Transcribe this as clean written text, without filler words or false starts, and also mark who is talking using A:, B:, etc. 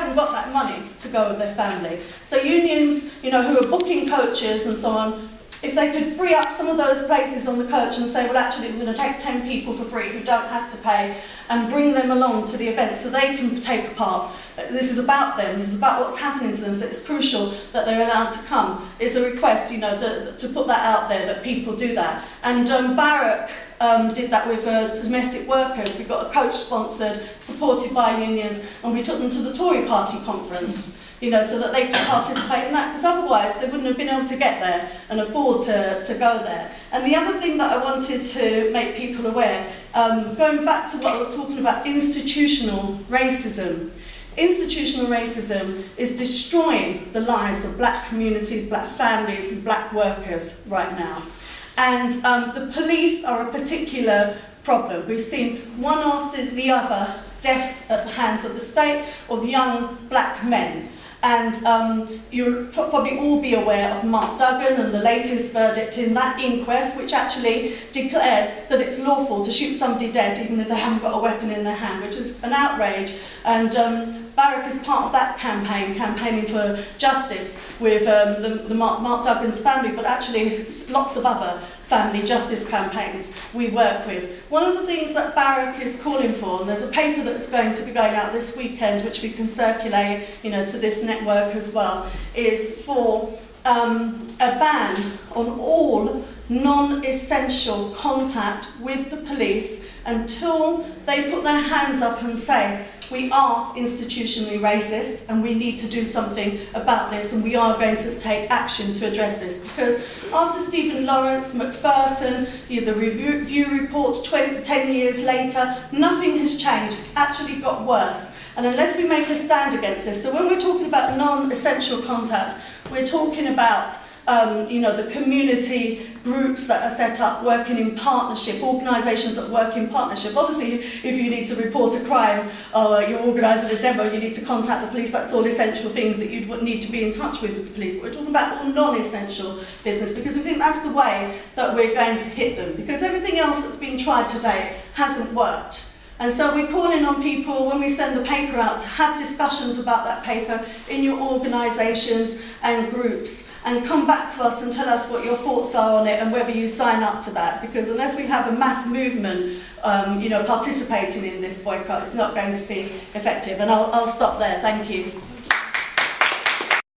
A: haven't got that money to go with their family. So unions, who are booking coaches and so on, if they could free up some of those places on the coach and say, well, actually, we're going to take 10 people for free who don't have to pay and bring them along to the event so they can take a part. This is about them, this is about what's happening to them, so it's crucial that they're allowed to come. It's a request, to put that out there, that people do that. And BARAC did that with domestic workers. We got a coach sponsored, supported by unions, and we took them to the Tory party conference. So that they could participate in that, because otherwise they wouldn't have been able to get there and afford to go there. And the other thing that I wanted to make people aware, going back to what I was talking about, institutional racism. Institutional racism is destroying the lives of black communities, black families and black workers right now. And the police are a particular problem. We've seen one after the other deaths at the hands of the state of young black men. And you'll probably all be aware of Mark Duggan and the latest verdict in that inquest, which actually declares that it's lawful to shoot somebody dead even if they haven't got a weapon in their hand, which is an outrage. And BARAC is part of that campaign, campaigning for justice with the Mark Duggan's family, but actually lots of other family justice campaigns we work with. One of the things that BARAC is calling for, and there's a paper that's going to be going out this weekend, which we can circulate, to this network as well, is for a ban on all non-essential contact with the police until they put their hands up and say, we are institutionally racist and we need to do something about this, and we are going to take action to address this. Because after Stephen Lawrence, Macpherson, the review reports 10 years later, nothing has changed. It's actually got worse. And unless we make a stand against this, so when we're talking about non-essential contact, we're talking about the community groups that are set up working in partnership, organisations that work in partnership. Obviously, if you need to report a crime or you're organising a demo, you need to contact the police. That's all essential things that you'd need to be in touch with the police. But we're talking about all non-essential business, because I think that's the way that we're going to hit them, because everything else that's been tried today hasn't worked. And so we're calling on people, when we send the paper out, to have discussions about that paper in your organisations and groups, and come back to us and tell us what your thoughts are on it and whether you sign up to that. Because unless we have a mass movement participating in this boycott, it's not going to be effective. And I'll stop there. Thank you.